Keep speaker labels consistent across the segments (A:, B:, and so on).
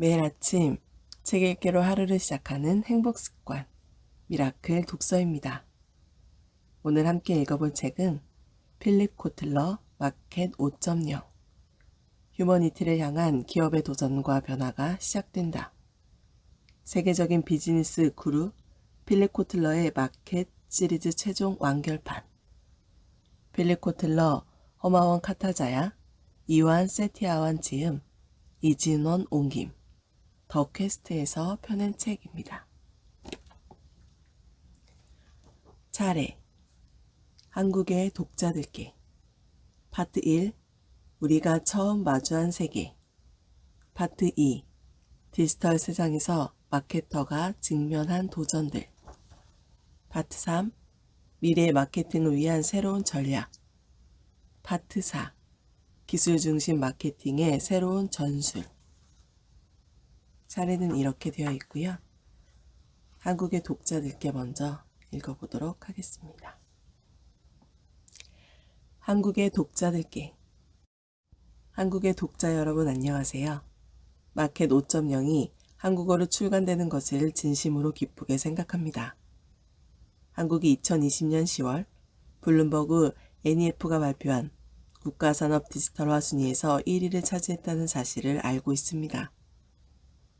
A: 매일 아침 책 읽기로 하루를 시작하는 행복 습관, 미라클 독서입니다. 오늘 함께 읽어볼 책은 필립 코틀러 마켓 5.0 휴머니티를 향한 기업의 도전과 변화가 시작된다. 세계적인 비즈니스 구루 필립 코틀러의 마켓 시리즈 최종 완결판. 필립 코틀러, 허마원 카타자야, 이완 세티아완 지음, 이진원 옹김, 더 퀘스트에서 펴낸 책입니다. 차례 한국의 독자들께 파트 1 우리가 처음 마주한 세계 파트 2 디지털 세상에서 마케터가 직면한 도전들 파트 3 미래 마케팅을 위한 새로운 전략 파트 4 기술 중심 마케팅의 새로운 전술. 차례는 이렇게 되어 있고요. 한국의 독자들께 먼저 읽어보도록 하겠습니다. 한국의 독자들께 한국의 독자 여러분 안녕하세요. 마켓 5.0이 한국어로 출간되는 것을 진심으로 기쁘게 생각합니다. 한국이 2020년 10월 블룸버그 NEF가 발표한 국가산업 디지털화 순위에서 1위를 차지했다는 사실을 알고 있습니다.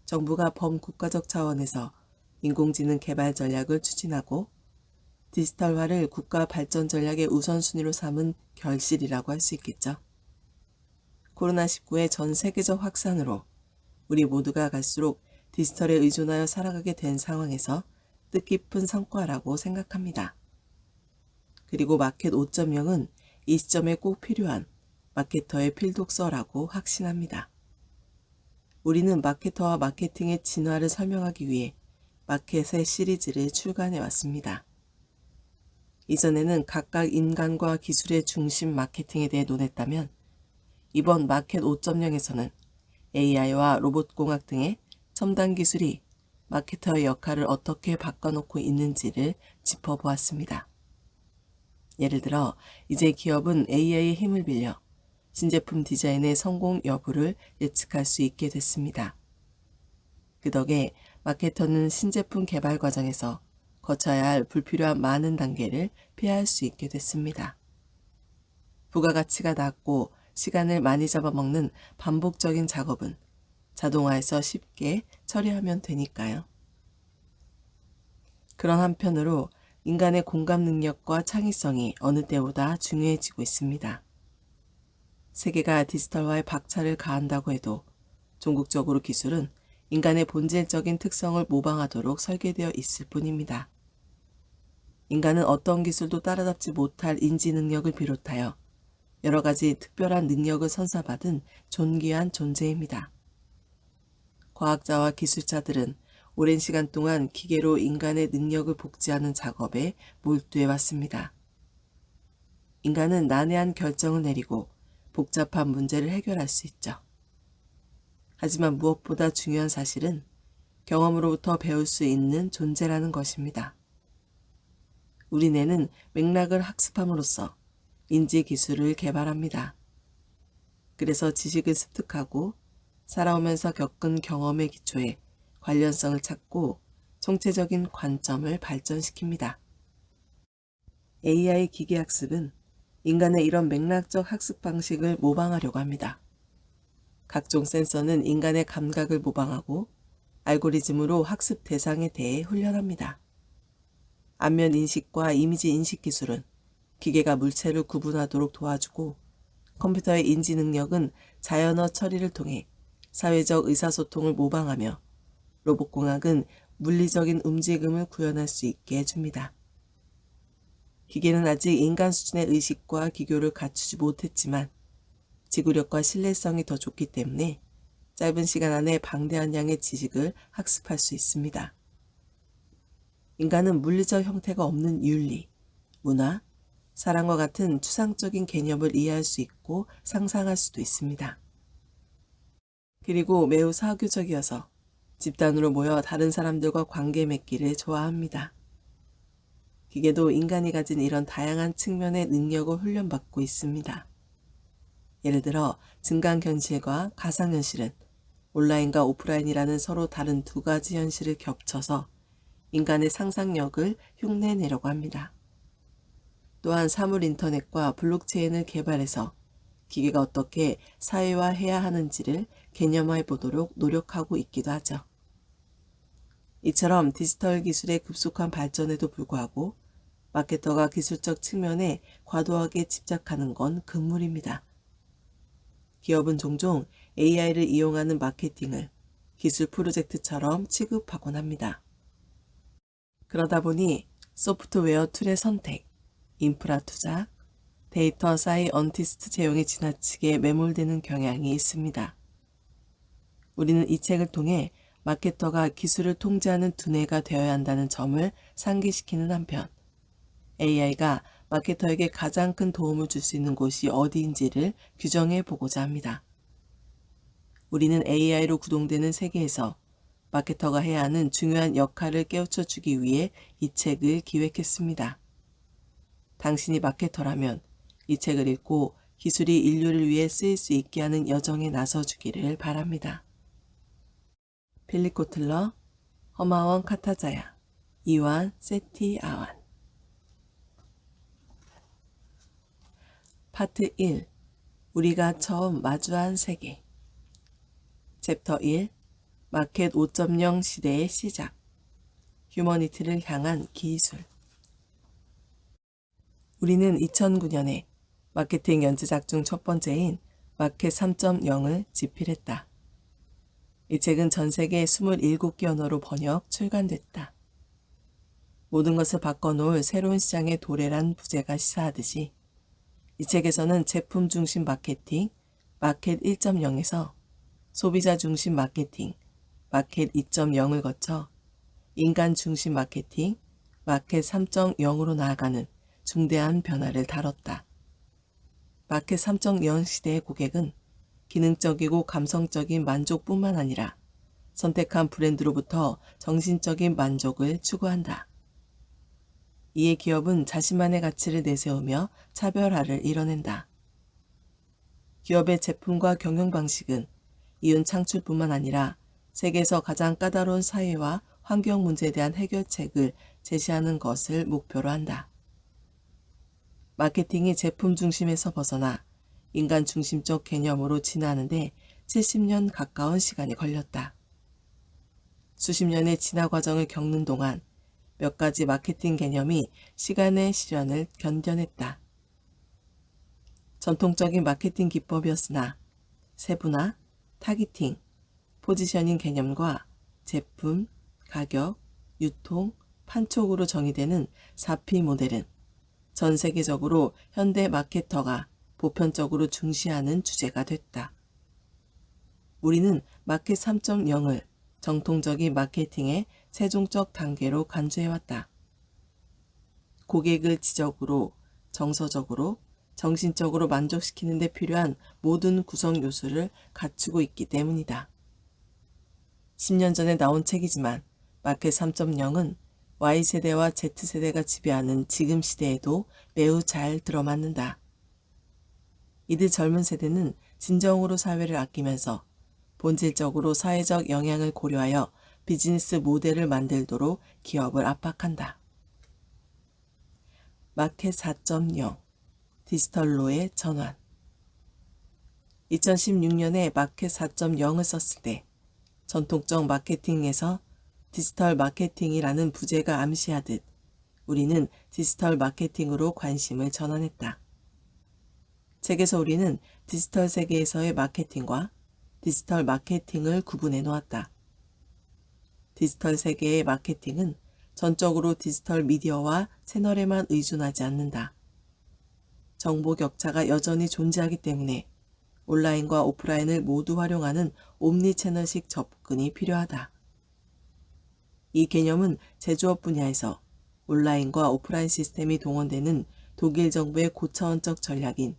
A: 정부가 범국가적 차원에서 인공지능 개발 전략을 추진하고 디지털화를 국가 발전 전략의 우선순위로 삼은 결실이라고 할 수 있겠죠. 코로나19의 전 세계적 확산으로 우리 모두가 갈수록 디지털에 의존하여 살아가게 된 상황에서 뜻깊은 성과라고 생각합니다. 그리고 마켓 5.0은 이 시점에 꼭 필요한 마케터의 필독서라고 확신합니다. 우리는 마케터와 마케팅의 진화를 설명하기 위해 마켓의 시리즈를 출간해 왔습니다. 이전에는 각각 인간과 기술의 중심 마케팅에 대해 논했다면 이번 마켓 5.0에서는 AI와 로봇공학 등의 첨단 기술이 마케터의 역할을 어떻게 바꿔놓고 있는지를 짚어보았습니다. 예를 들어 이제 기업은 AI의 힘을 빌려 신제품 디자인의 성공 여부를 예측할 수 있게 됐습니다. 그 덕에 마케터는 신제품 개발 과정에서 거쳐야 할 불필요한 많은 단계를 피할 수 있게 됐습니다. 부가가치가 낮고 시간을 많이 잡아먹는 반복적인 작업은 자동화해서 쉽게 처리하면 되니까요. 그런 한편으로 인간의 공감 능력과 창의성이 어느 때보다 중요해지고 있습니다. 세계가 디지털화에 박차를 가한다고 해도 종국적으로 기술은 인간의 본질적인 특성을 모방하도록 설계되어 있을 뿐입니다. 인간은 어떤 기술도 따라잡지 못할 인지 능력을 비롯하여 여러 가지 특별한 능력을 선사받은 존귀한 존재입니다. 과학자와 기술자들은 오랜 시간 동안 기계로 인간의 능력을 복제하는 작업에 몰두해 왔습니다. 인간은 난해한 결정을 내리고 복잡한 문제를 해결할 수 있죠. 하지만 무엇보다 중요한 사실은 경험으로부터 배울 수 있는 존재라는 것입니다. 우리 뇌는 맥락을 학습함으로써 인지 기술을 개발합니다. 그래서 지식을 습득하고 살아오면서 겪은 경험의 기초에 관련성을 찾고 총체적인 관점을 발전시킵니다. AI 기계학습은 인간의 이런 맥락적 학습 방식을 모방하려고 합니다. 각종 센서는 인간의 감각을 모방하고 알고리즘으로 학습 대상에 대해 훈련합니다. 안면 인식과 이미지 인식 기술은 기계가 물체를 구분하도록 도와주고 컴퓨터의 인지 능력은 자연어 처리를 통해 사회적 의사소통을 모방하며 로봇공학은 물리적인 움직임을 구현할 수 있게 해줍니다. 기계는 아직 인간 수준의 의식과 기교를 갖추지 못했지만 지구력과 신뢰성이 더 좋기 때문에 짧은 시간 안에 방대한 양의 지식을 학습할 수 있습니다. 인간은 물리적 형태가 없는 윤리, 문화, 사랑과 같은 추상적인 개념을 이해할 수 있고 상상할 수도 있습니다. 그리고 매우 사교적이어서 집단으로 모여 다른 사람들과 관계 맺기를 좋아합니다. 기계도 인간이 가진 이런 다양한 측면의 능력을 훈련받고 있습니다. 예를 들어 증강현실과 가상현실은 온라인과 오프라인이라는 서로 다른 두 가지 현실을 겹쳐서 인간의 상상력을 흉내내려고 합니다. 또한 사물 인터넷과 블록체인을 개발해서 기계가 어떻게 사회화해야 하는지를 개념화해 보도록 노력하고 있기도 하죠. 이처럼 디지털 기술의 급속한 발전에도 불구하고 마케터가 기술적 측면에 과도하게 집착하는 건 금물입니다. 기업은 종종 AI를 이용하는 마케팅을 기술 프로젝트처럼 취급하곤 합니다. 그러다 보니 소프트웨어 툴의 선택, 인프라 투자, 데이터 사이언티스트 채용에 지나치게 매몰되는 경향이 있습니다. 우리는 이 책을 통해 마케터가 기술을 통제하는 두뇌가 되어야 한다는 점을 상기시키는 한편 AI가 마케터에게 가장 큰 도움을 줄 수 있는 곳이 어디인지를 규정해 보고자 합니다. 우리는 AI로 구동되는 세계에서 마케터가 해야 하는 중요한 역할을 깨우쳐 주기 위해 이 책을 기획했습니다. 당신이 마케터라면 이 책을 읽고 기술이 인류를 위해 쓰일 수 있게 하는 여정에 나서주기를 바랍니다. 필립 코틀러, 허마원 카타자야, 이완 세티 아완. 파트 1. 우리가 처음 마주한 세계. 챕터 1. 마켓 5.0 시대의 시작. 휴머니티를 향한 기술. 우리는 2009년에 마케팅 연재작 중 첫 번째인 마켓 3.0을 집필했다. 이 책은 전 세계 27개 언어로 번역, 출간됐다. 모든 것을 바꿔놓을 새로운 시장의 도래란 부제가 시사하듯이 이 책에서는 제품 중심 마케팅, 마켓 1.0에서 소비자 중심 마케팅, 마켓 2.0을 거쳐 인간 중심 마케팅, 마켓 3.0으로 나아가는 중대한 변화를 다뤘다. 마켓 3.0 시대의 고객은 기능적이고 감성적인 만족뿐만 아니라 선택한 브랜드로부터 정신적인 만족을 추구한다. 이에 기업은 자신만의 가치를 내세우며 차별화를 이뤄낸다. 기업의 제품과 경영 방식은 이윤 창출뿐만 아니라 세계에서 가장 까다로운 사회와 환경 문제에 대한 해결책을 제시하는 것을 목표로 한다. 마케팅이 제품 중심에서 벗어나 인간 중심적 개념으로 진화하는데 70년 가까운 시간이 걸렸다. 수십 년의 진화 과정을 겪는 동안 몇 가지 마케팅 개념이 시간의 시련을 견뎌냈다. 전통적인 마케팅 기법이었으나 세분화, 타깃팅, 포지셔닝 개념과 제품, 가격, 유통, 판촉으로 정의되는 4P 모델은 전 세계적으로 현대 마케터가 보편적으로 중시하는 주제가 됐다. 우리는 마켓 3.0을 정통적인 마케팅의 최종적 단계로 간주해왔다. 고객을 지적으로, 정서적으로, 정신적으로 만족시키는 데 필요한 모든 구성 요소를 갖추고 있기 때문이다. 10년 전에 나온 책이지만 마켓 3.0은 Y세대와 Z세대가 지배하는 지금 시대에도 매우 잘 들어맞는다. 이들 젊은 세대는 진정으로 사회를 아끼면서 본질적으로 사회적 영향을 고려하여 비즈니스 모델을 만들도록 기업을 압박한다. 마켓 4.0 디지털로의 전환. 2016년에 마켓 4.0을 썼을 때 전통적 마케팅에서 디지털 마케팅이라는 부제가 암시하듯 우리는 디지털 마케팅으로 관심을 전환했다. 책에서 우리는 디지털 세계에서의 마케팅과 디지털 마케팅을 구분해 놓았다. 디지털 세계의 마케팅은 전적으로 디지털 미디어와 채널에만 의존하지 않는다. 정보 격차가 여전히 존재하기 때문에 온라인과 오프라인을 모두 활용하는 옴니 채널식 접근이 필요하다. 이 개념은 제조업 분야에서 온라인과 오프라인 시스템이 동원되는 독일 정부의 고차원적 전략인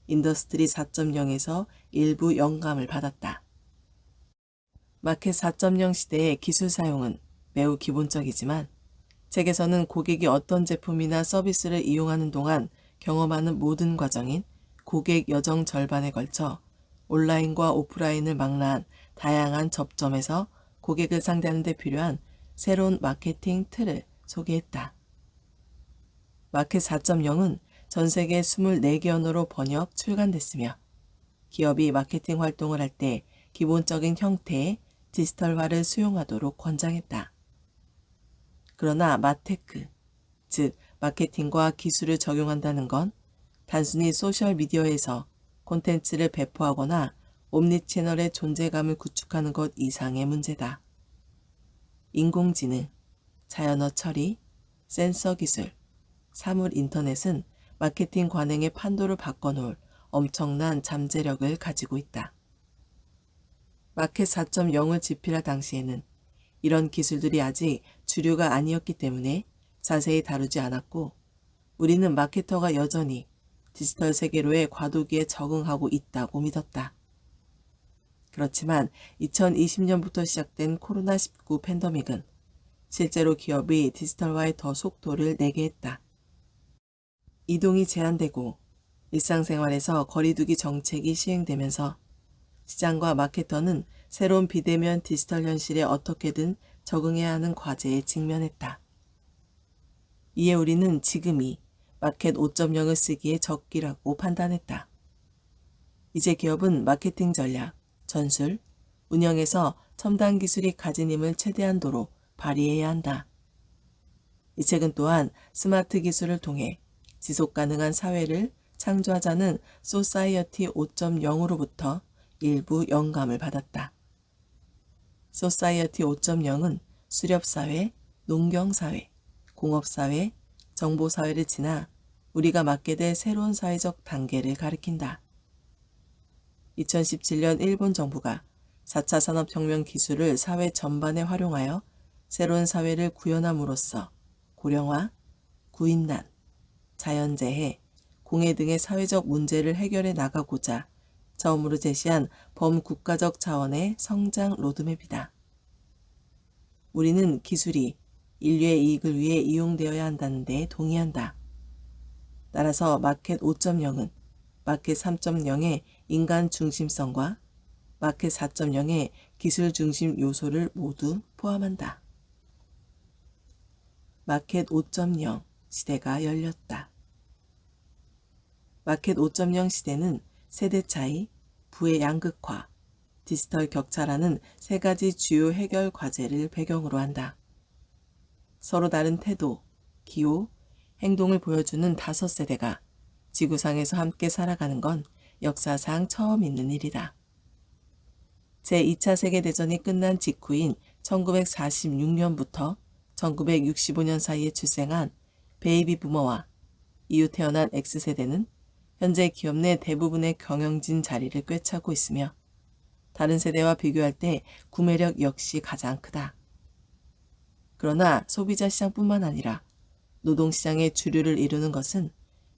A: 인더스트리 4.0에서 일부 영감을 받았다. 마켓 4.0 시대의 기술 사용은 매우 기본적이지만 책에서는 고객이 어떤 제품이나 서비스를 이용하는 동안 경험하는 모든 과정인 고객 여정 절반에 걸쳐 온라인과 오프라인을 망라한 다양한 접점에서 고객을 상대하는 데 필요한 새로운 마케팅 틀을 소개했다. 마켓 4.0은 전 세계 24개 언어로 번역, 출간됐으며 기업이 마케팅 활동을 할 때 기본적인 형태의 디지털화를 수용하도록 권장했다. 그러나 마테크, 즉 마케팅과 기술을 적용한다는 건 단순히 소셜미디어에서 콘텐츠를 배포하거나 옴니채널의 존재감을 구축하는 것 이상의 문제다. 인공지능, 자연어 처리, 센서 기술, 사물 인터넷은 마케팅 관행의 판도를 바꿔놓을 엄청난 잠재력을 가지고 있다. 마켓 4.0을 집필할 당시에는 이런 기술들이 아직 주류가 아니었기 때문에 자세히 다루지 않았고 우리는 마케터가 여전히 디지털 세계로의 과도기에 적응하고 있다고 믿었다. 그렇지만 2020년부터 시작된 코로나19 팬데믹은 실제로 기업이 디지털화에 더 속도를 내게 했다. 이동이 제한되고 일상생활에서 거리두기 정책이 시행되면서 시장과 마케터는 새로운 비대면 디지털 현실에 어떻게든 적응해야 하는 과제에 직면했다. 이에 우리는 지금이 마켓 5.0을 쓰기에 적기라고 판단했다. 이제 기업은 마케팅 전략, 전술, 운영에서 첨단 기술이 가진 힘을 최대한도로 발휘해야 한다. 이 책은 또한 스마트 기술을 통해 지속가능한 사회를 창조하자는 소사이어티 5.0으로부터 일부 영감을 받았다. 소사이어티 5.0은 수렵사회, 농경사회, 공업사회, 정보사회를 지나 우리가 맞게 될 새로운 사회적 단계를 가리킨다. 2017년 일본 정부가 4차 산업혁명 기술을 사회 전반에 활용하여 새로운 사회를 구현함으로써 고령화, 구인난, 자연재해, 공해 등의 사회적 문제를 해결해 나가고자 처음으로 제시한 범국가적 차원의 성장 로드맵이다. 우리는 기술이 인류의 이익을 위해 이용되어야 한다는 데 동의한다. 따라서 마켓 5.0은 마켓 3.0의 인간 중심성과 마켓 4.0의 기술 중심 요소를 모두 포함한다. 마켓 5.0 시대가 열렸다. 마켓 5.0 시대는 세대 차이, 부의 양극화, 디지털 격차라는 세 가지 주요 해결 과제를 배경으로 한다. 서로 다른 태도, 기호, 행동을 보여주는 5세대가 지구상에서 함께 살아가는 건 역사상 처음 있는 일이다. 제2차 세계대전이 끝난 직후인 1946년부터 1965년 사이에 출생한 베이비 부머와 이후 태어난 X세대는 현재 기업 내 대부분의 경영진 자리를 꿰차고 있으며 다른 세대와 비교할 때 구매력 역시 가장 크다. 그러나 소비자 시장뿐만 아니라 노동시장의 주류를 이루는 것은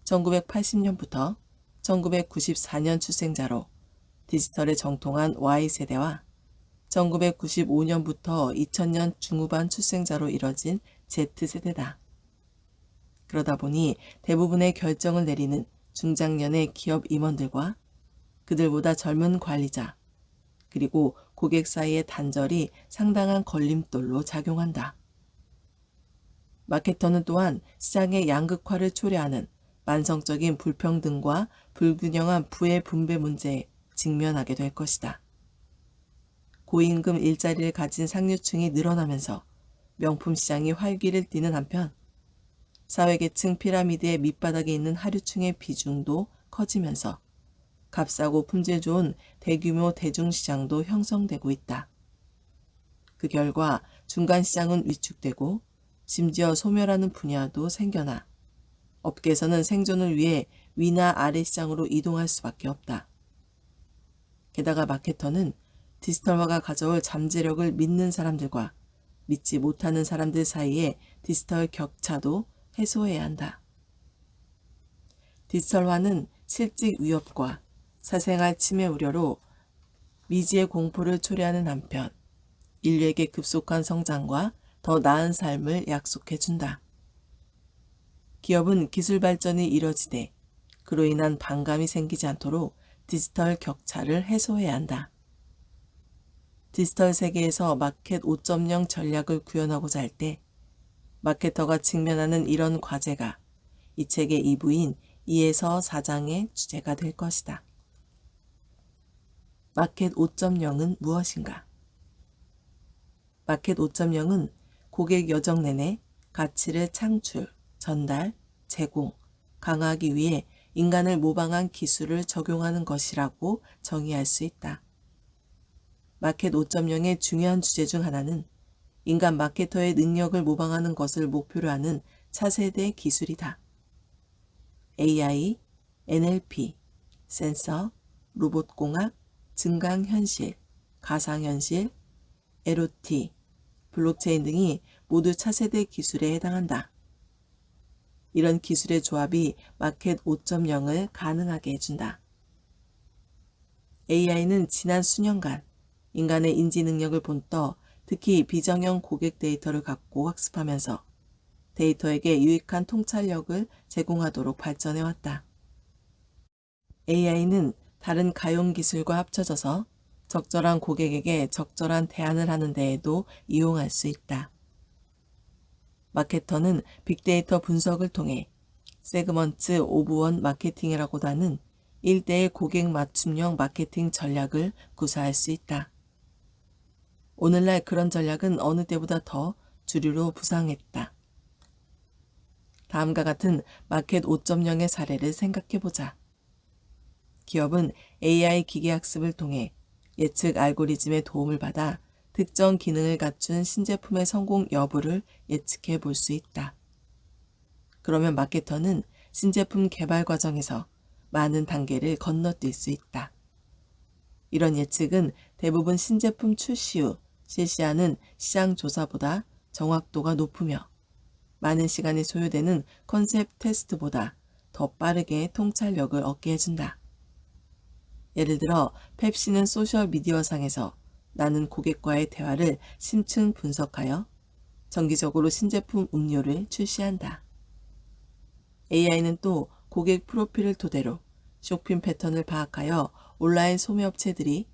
A: 1980년부터 1994년 출생자로 디지털에 정통한 Y세대와 1995년부터 2000년 중후반 출생자로 이뤄진 Z세대다. 그러다 보니 대부분의 결정을 내리는 중장년의 기업 임원들과 그들보다 젊은 관리자, 그리고 고객 사이의 단절이 상당한 걸림돌로 작용한다. 마케터는 또한 시장의 양극화를 초래하는 만성적인 불평등과 불균형한 부의 분배 문제에 직면하게 될 것이다. 고임금 일자리를 가진 상류층이 늘어나면서 명품 시장이 활기를 띠는 한편 사회계층 피라미드의 밑바닥에 있는 하류층의 비중도 커지면서 값싸고 품질 좋은 대규모 대중시장도 형성되고 있다. 그 결과 중간시장은 위축되고 심지어 소멸하는 분야도 생겨나 업계에서는 생존을 위해 위나 아래 시장으로 이동할 수밖에 없다. 게다가 마케터는 디지털화가 가져올 잠재력을 믿는 사람들과 믿지 못하는 사람들 사이의 디지털 격차도 해소해야 한다. 디지털화는 실직 위협과 사생활 침해 우려로 미지의 공포를 초래하는 한편 인류에게 급속한 성장과 더 나은 삶을 약속해준다. 기업은 기술 발전이 이뤄지되 그로 인한 반감이 생기지 않도록 디지털 격차를 해소해야 한다. 디지털 세계에서 마켓 5.0 전략을 구현하고자 할 때 마케터가 직면하는 이런 과제가 이 책의 2부인 2에서 4장의 주제가 될 것이다. 마켓 5.0은 무엇인가? 마켓 5.0은 고객 여정 내내 가치를 창출, 전달, 제공, 강화하기 위해 인간을 모방한 기술을 적용하는 것이라고 정의할 수 있다. 마켓 5.0의 중요한 주제 중 하나는 인간 마케터의 능력을 모방하는 것을 목표로 하는 차세대 기술이다. AI, NLP, 센서, 로봇공학, 증강현실, 가상현실, LOT, 블록체인 등이 모두 차세대 기술에 해당한다. 이런 기술의 조합이 마켓 5.0을 가능하게 해준다. AI는 지난 수년간 인간의 인지 능력을 본떠 특히 비정형 고객 데이터를 갖고 학습하면서 데이터에게 유익한 통찰력을 제공하도록 발전해왔다. AI는 다른 가용 기술과 합쳐져서 적절한 고객에게 적절한 대안을 하는 데에도 이용할 수 있다. 마케터는 빅데이터 분석을 통해 세그먼트 오브 원 마케팅이라고도 하는 1:1 고객 맞춤형 마케팅 전략을 구사할 수 있다. 오늘날 그런 전략은 어느 때보다 더 주류로 부상했다. 다음과 같은 마켓 5.0의 사례를 생각해보자. 기업은 AI 기계학습을 통해 예측 알고리즘의 도움을 받아 특정 기능을 갖춘 신제품의 성공 여부를 예측해 볼 수 있다. 그러면 마케터는 신제품 개발 과정에서 많은 단계를 건너뛸 수 있다. 이런 예측은 대부분 신제품 출시 후 실시하는 시장 조사보다 정확도가 높으며 많은 시간이 소요되는 컨셉 테스트보다 더 빠르게 통찰력을 얻게 해준다. 예를 들어 펩시는 소셜미디어상에서 나는 고객과의 대화를 심층 분석하여 정기적으로 신제품 음료를 출시한다. AI는 또 고객 프로필을 토대로 쇼핑 패턴을 파악하여 온라인 소매업체들이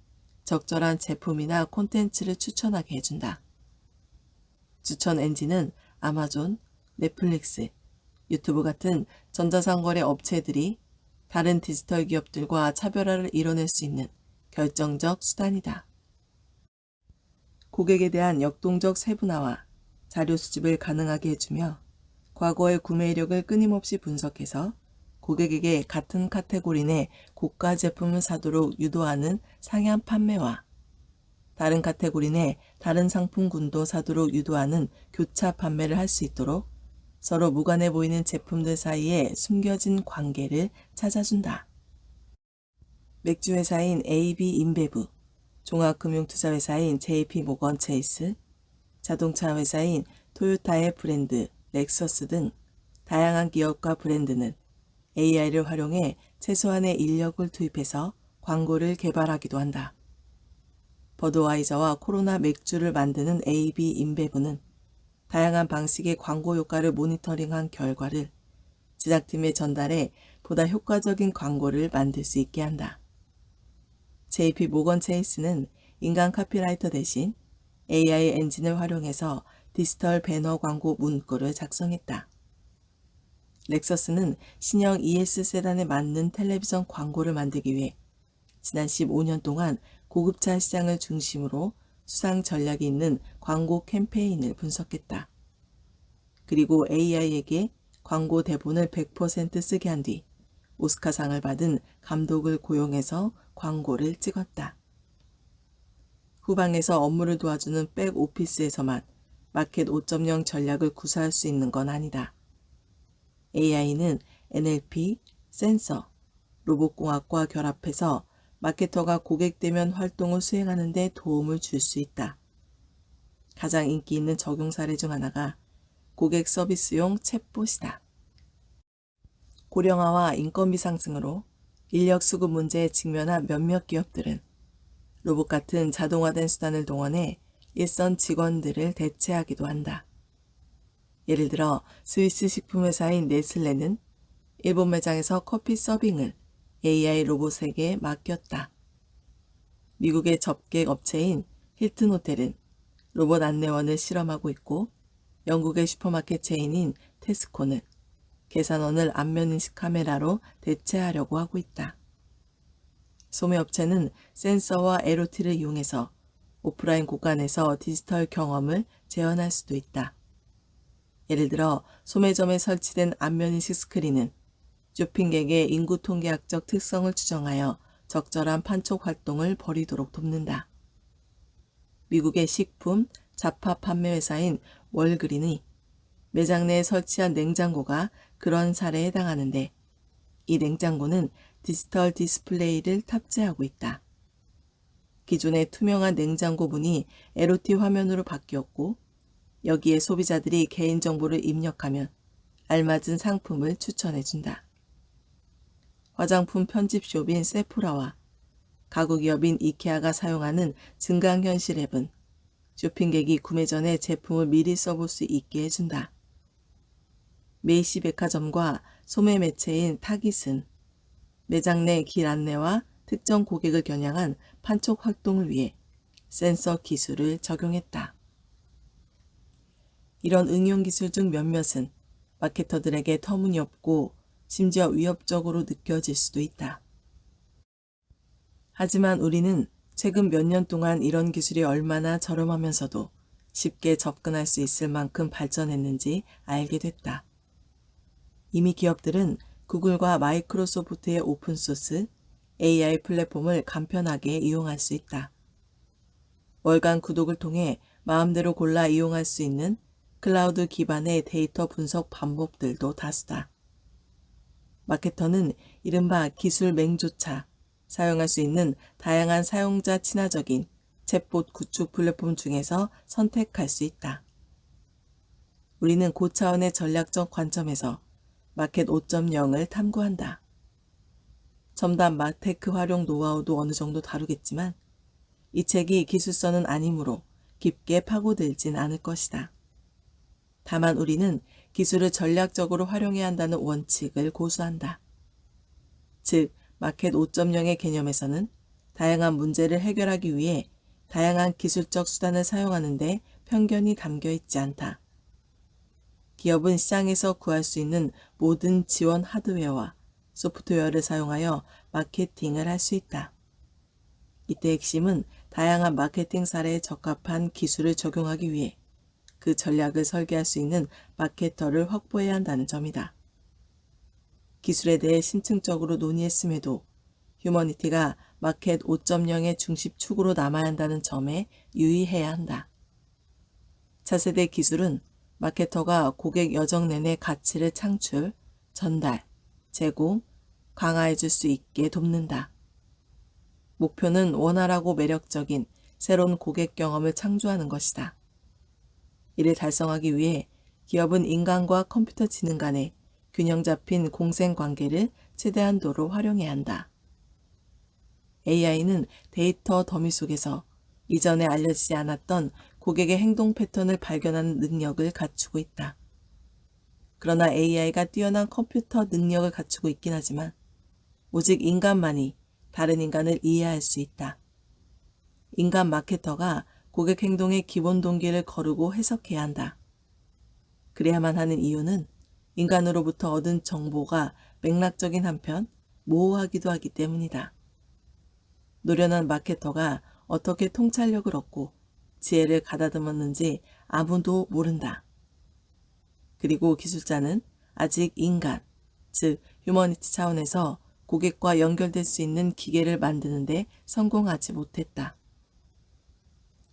A: 적절한 제품이나 콘텐츠를 추천하게 해준다. 추천 엔진은 아마존, 넷플릭스, 유튜브 같은 전자상거래 업체들이 다른 디지털 기업들과 차별화를 이뤄낼 수 있는 결정적 수단이다. 고객에 대한 역동적 세분화와 자료 수집을 가능하게 해주며 과거의 구매 이력을 끊임없이 분석해서 고객에게 같은 카테고리 내 고가 제품을 사도록 유도하는 상향 판매와 다른 카테고리 내 다른 상품군도 사도록 유도하는 교차 판매를 할 수 있도록 서로 무관해 보이는 제품들 사이에 숨겨진 관계를 찾아준다. 맥주 회사인 AB 인베브, 종합금융투자회사인 JP 모건 체이스, 자동차 회사인 토요타의 브랜드 렉서스 등 다양한 기업과 브랜드는 AI를 활용해 최소한의 인력을 투입해서 광고를 개발하기도 한다. 버드와이저와 코로나 맥주를 만드는 AB 인베브는 다양한 방식의 광고 효과를 모니터링한 결과를 제작팀에 전달해 보다 효과적인 광고를 만들 수 있게 한다. JP 모건 체이스는 인간 카피라이터 대신 AI 엔진을 활용해서 디지털 배너 광고 문구를 작성했다. 렉서스는 신형 ES 세단에 맞는 텔레비전 광고를 만들기 위해 지난 15년 동안 고급차 시장을 중심으로 수상 전략이 있는 광고 캠페인을 분석했다. 그리고 AI에게 광고 대본을 100% 쓰게 한 뒤 오스카상을 받은 감독을 고용해서 광고를 찍었다. 후방에서 업무를 도와주는 백오피스에서만 마켓 5.0 전략을 구사할 수 있는 건 아니다. AI는 NLP, 센서, 로봇공학과 결합해서 마케터가 고객 대면 활동을 수행하는 데 도움을 줄 수 있다. 가장 인기 있는 적용 사례 중 하나가 고객 서비스용 챗봇이다. 고령화와 인건비 상승으로 인력 수급 문제에 직면한 몇몇 기업들은 로봇 같은 자동화된 수단을 동원해 일선 직원들을 대체하기도 한다. 예를 들어 스위스 식품회사인 네슬레는 일본 매장에서 커피 서빙을 AI 로봇에게 맡겼다. 미국의 접객 업체인 힐튼 호텔은 로봇 안내원을 실험하고 있고 영국의 슈퍼마켓 체인인 테스코는 계산원을 안면인식 카메라로 대체하려고 하고 있다. 소매업체는 센서와 LOT를 이용해서 오프라인 공간에서 디지털 경험을 재현할 수도 있다. 예를 들어 소매점에 설치된 안면인식 스크린은 쇼핑객의 인구 통계학적 특성을 추정하여 적절한 판촉 활동을 벌이도록 돕는다. 미국의 식품, 잡화 판매 회사인 월그린이 매장 내에 설치한 냉장고가 그런 사례에 해당하는데 이 냉장고는 디지털 디스플레이를 탑재하고 있다. 기존의 투명한 냉장고 문이 LOT 화면으로 바뀌었고 여기에 소비자들이 개인정보를 입력하면 알맞은 상품을 추천해준다. 화장품 편집숍인 세포라와 가구 기업인 이케아가 사용하는 증강현실 앱은 쇼핑객이 구매 전에 제품을 미리 써볼 수 있게 해준다. 메이시 백화점과 소매 매체인 타깃은 매장 내 길 안내와 특정 고객을 겨냥한 판촉 활동을 위해 센서 기술을 적용했다. 이런 응용 기술 중 몇몇은 마케터들에게 터무니없고 심지어 위협적으로 느껴질 수도 있다. 하지만 우리는 최근 몇 년 동안 이런 기술이 얼마나 저렴하면서도 쉽게 접근할 수 있을 만큼 발전했는지 알게 됐다. 이미 기업들은 구글과 마이크로소프트의 오픈소스 AI 플랫폼을 간편하게 이용할 수 있다. 월간 구독을 통해 마음대로 골라 이용할 수 있는 클라우드 기반의 데이터 분석 방법들도 다수다. 마케터는 이른바 기술 맹조차 사용할 수 있는 다양한 사용자 친화적인 챗봇 구축 플랫폼 중에서 선택할 수 있다. 우리는 고차원의 전략적 관점에서 마켓 5.0을 탐구한다. 첨단 마테크 활용 노하우도 어느 정도 다루겠지만 이 책이 기술서는 아니므로 깊게 파고들진 않을 것이다. 다만 우리는 기술을 전략적으로 활용해야 한다는 원칙을 고수한다. 즉, 마켓 5.0의 개념에서는 다양한 문제를 해결하기 위해 다양한 기술적 수단을 사용하는 데 편견이 담겨 있지 않다. 기업은 시장에서 구할 수 있는 모든 지원 하드웨어와 소프트웨어를 사용하여 마케팅을 할 수 있다. 이때 핵심은 다양한 마케팅 사례에 적합한 기술을 적용하기 위해 그 전략을 설계할 수 있는 마케터를 확보해야 한다는 점이다. 기술에 대해 심층적으로 논의했음에도 휴머니티가 마켓 5.0의 중심축으로 남아야 한다는 점에 유의해야 한다. 차세대 기술은 마케터가 고객 여정 내내 가치를 창출, 전달, 제공, 강화해 줄 수 있게 돕는다. 목표는 원활하고 매력적인 새로운 고객 경험을 창조하는 것이다. 이를 달성하기 위해 기업은 인간과 컴퓨터 지능 간의 균형 잡힌 공생 관계를 최대한도로 활용해야 한다. AI는 데이터 더미 속에서 이전에 알려지지 않았던 고객의 행동 패턴을 발견하는 능력을 갖추고 있다. 그러나 AI가 뛰어난 컴퓨터 능력을 갖추고 있긴 하지만 오직 인간만이 다른 인간을 이해할 수 있다. 인간 마케터가 고객 행동의 기본 동기를 거르고 해석해야 한다. 그래야만 하는 이유는 인간으로부터 얻은 정보가 맥락적인 한편 모호하기도 하기 때문이다. 노련한 마케터가 어떻게 통찰력을 얻고 지혜를 가다듬었는지 아무도 모른다. 그리고 기술자는 아직 인간, 즉 휴머니티 차원에서 고객과 연결될 수 있는 기계를 만드는 데 성공하지 못했다.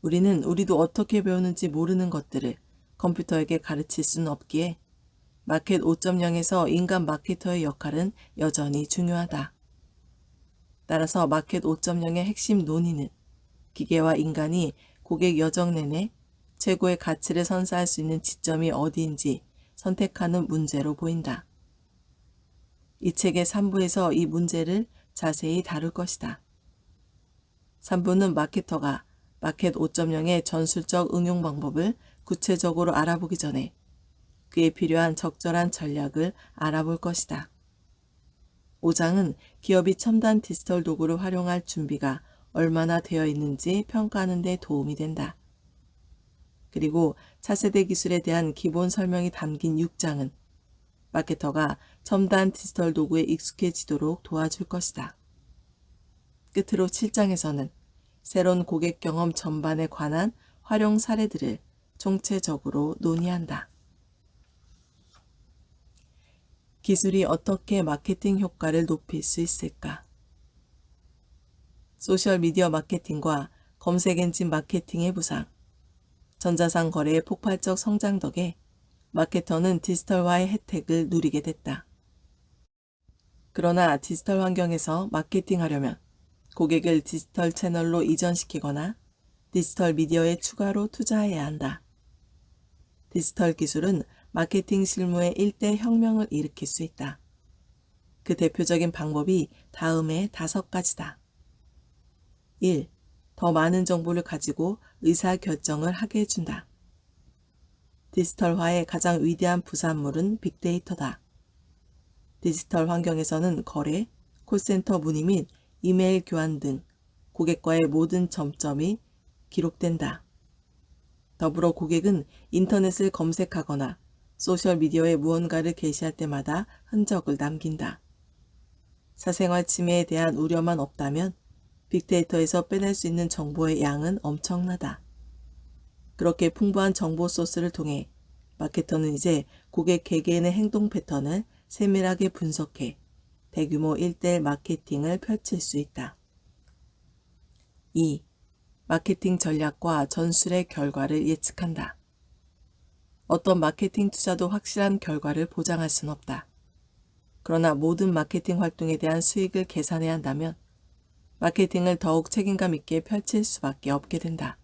A: 우리는 우리도 어떻게 배우는지 모르는 것들을 컴퓨터에게 가르칠 수는 없기에 마켓 5.0에서 인간 마케터의 역할은 여전히 중요하다. 따라서 마켓 5.0의 핵심 논의는 기계와 인간이 고객 여정 내내 최고의 가치를 선사할 수 있는 지점이 어디인지 선택하는 문제로 보인다. 이 책의 3부에서 이 문제를 자세히 다룰 것이다. 3부는 마케터가 마켓 5.0의 전술적 응용 방법을 구체적으로 알아보기 전에 그에 필요한 적절한 전략을 알아볼 것이다. 5장은 기업이 첨단 디지털 도구를 활용할 준비가 얼마나 되어 있는지 평가하는 데 도움이 된다. 그리고 차세대 기술에 대한 기본 설명이 담긴 6장은 마케터가 첨단 디지털 도구에 익숙해지도록 도와줄 것이다. 끝으로 7장에서는 새로운 고객 경험 전반에 관한 활용 사례들을 총체적으로 논의한다. 기술이 어떻게 마케팅 효과를 높일 수 있을까? 소셜미디어 마케팅과 검색 엔진 마케팅의 부상, 전자상 거래의 폭발적 성장 덕에 마케터는 디지털화의 혜택을 누리게 됐다. 그러나 디지털 환경에서 마케팅하려면 고객을 디지털 채널로 이전시키거나 디지털 미디어에 추가로 투자해야 한다. 디지털 기술은 마케팅 실무의 일대 혁명을 일으킬 수 있다. 그 대표적인 방법이 다음의 5가지다. 1. 더 많은 정보를 가지고 의사결정을 하게 해준다. 디지털화의 가장 위대한 부산물은 빅데이터다. 디지털 환경에서는 거래, 콜센터 문의 및 이메일 교환 등 고객과의 모든 접점이 기록된다. 더불어 고객은 인터넷을 검색하거나 소셜미디어에 무언가를 게시할 때마다 흔적을 남긴다. 사생활 침해에 대한 우려만 없다면 빅데이터에서 빼낼 수 있는 정보의 양은 엄청나다. 그렇게 풍부한 정보 소스를 통해 마케터는 이제 고객 개개인의 행동 패턴을 세밀하게 분석해 대규모 1:1 마케팅을 펼칠 수 있다. 2. 마케팅 전략과 전술의 결과를 예측한다. 어떤 마케팅 투자도 확실한 결과를 보장할 수는 없다. 그러나 모든 마케팅 활동에 대한 수익을 계산해야 한다면 마케팅을 더욱 책임감 있게 펼칠 수밖에 없게 된다.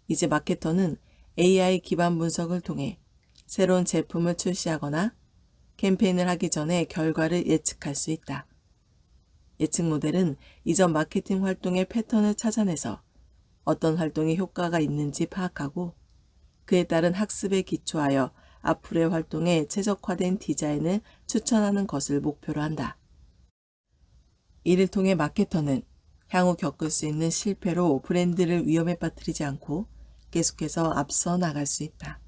A: 이제 마케터는 AI 기반 분석을 통해 새로운 제품을 출시하거나 캠페인을 하기 전에 결과를 예측할 수 있다. 예측 모델은 이전 마케팅 활동의 패턴을 찾아내서 어떤 활동이 효과가 있는지 파악하고 그에 따른 학습에 기초하여 앞으로의 활동에 최적화된 디자인을 추천하는 것을 목표로 한다. 이를 통해 마케터는 향후 겪을 수 있는 실패로 브랜드를 위험에 빠뜨리지 않고 계속해서 앞서 나갈 수 있다.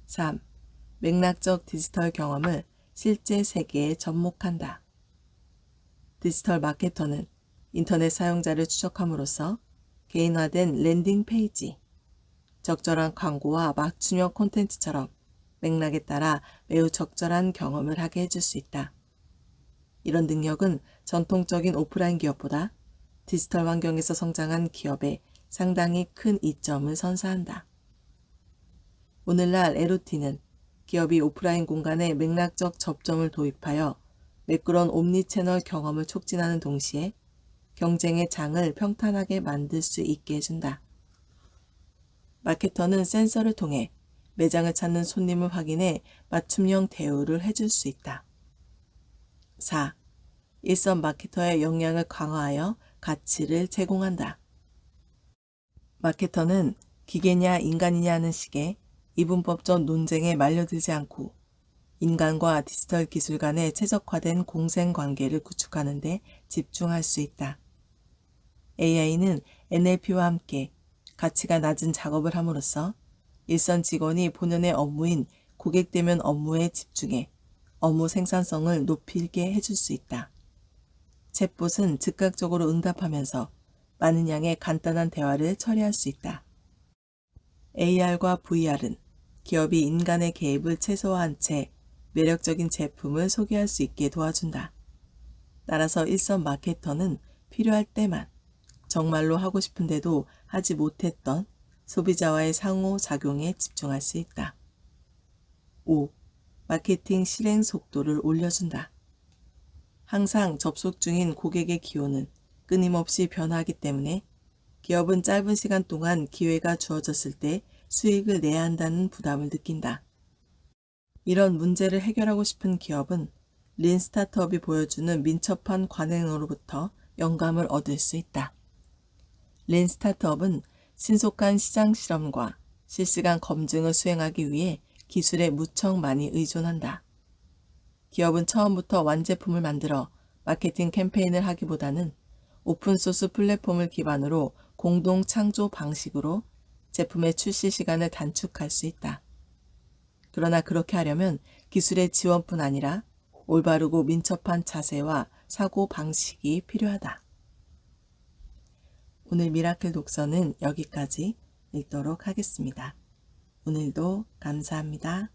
A: 3. 맥락적 디지털 경험을 실제 세계에 접목한다. 디지털 마케터는 인터넷 사용자를 추적함으로써 개인화된 랜딩 페이지, 적절한 광고와 맞춤형 콘텐츠처럼 맥락에 따라 매우 적절한 경험을 하게 해줄 수 있다. 이런 능력은 전통적인 오프라인 기업보다 디지털 환경에서 성장한 기업에 상당히 큰 이점을 선사한다. 오늘날 에로티는 기업이 오프라인 공간에 맥락적 접점을 도입하여 매끄러운 옴니채널 경험을 촉진하는 동시에 경쟁의 장을 평탄하게 만들 수 있게 해준다. 마케터는 센서를 통해 매장을 찾는 손님을 확인해 맞춤형 대우를 해줄 수 있다. 4. 일선 마케터의 역량을 강화하여 가치를 제공한다. 마케터는 기계냐 인간이냐 하는 식의 이분법적 논쟁에 말려들지 않고 인간과 디지털 기술 간의 최적화된 공생관계를 구축하는 데 집중할 수 있다. AI는 NLP와 함께 가치가 낮은 작업을 함으로써 일선 직원이 본연의 업무인 고객 대면 업무에 집중해 업무 생산성을 높이게 해줄 수 있다. 챗봇은 즉각적으로 응답하면서 많은 양의 간단한 대화를 처리할 수 있다. AR과 VR은 기업이 인간의 개입을 최소화한 채 매력적인 제품을 소개할 수 있게 도와준다. 따라서 일선 마케터는 필요할 때만 정말로 하고 싶은데도 하지 못했던 소비자와의 상호작용에 집중할 수 있다. 5. 마케팅 실행 속도를 올려준다. 항상 접속 중인 고객의 기호는 끊임없이 변화하기 때문에 기업은 짧은 시간 동안 기회가 주어졌을 때 수익을 내야 한다는 부담을 느낀다. 이런 문제를 해결하고 싶은 기업은 린 스타트업이 보여주는 민첩한 관행으로부터 영감을 얻을 수 있다. 린 스타트업은 신속한 시장 실험과 실시간 검증을 수행하기 위해 기술에 무척 많이 의존한다. 기업은 처음부터 완제품을 만들어 마케팅 캠페인을 하기보다는 오픈소스 플랫폼을 기반으로 공동 창조 방식으로 제품의 출시 시간을 단축할 수 있다. 그러나 그렇게 하려면 기술의 지원뿐 아니라 올바르고 민첩한 자세와 사고 방식이 필요하다. 오늘 미라클 독서는 여기까지 읽도록 하겠습니다. 오늘도 감사합니다.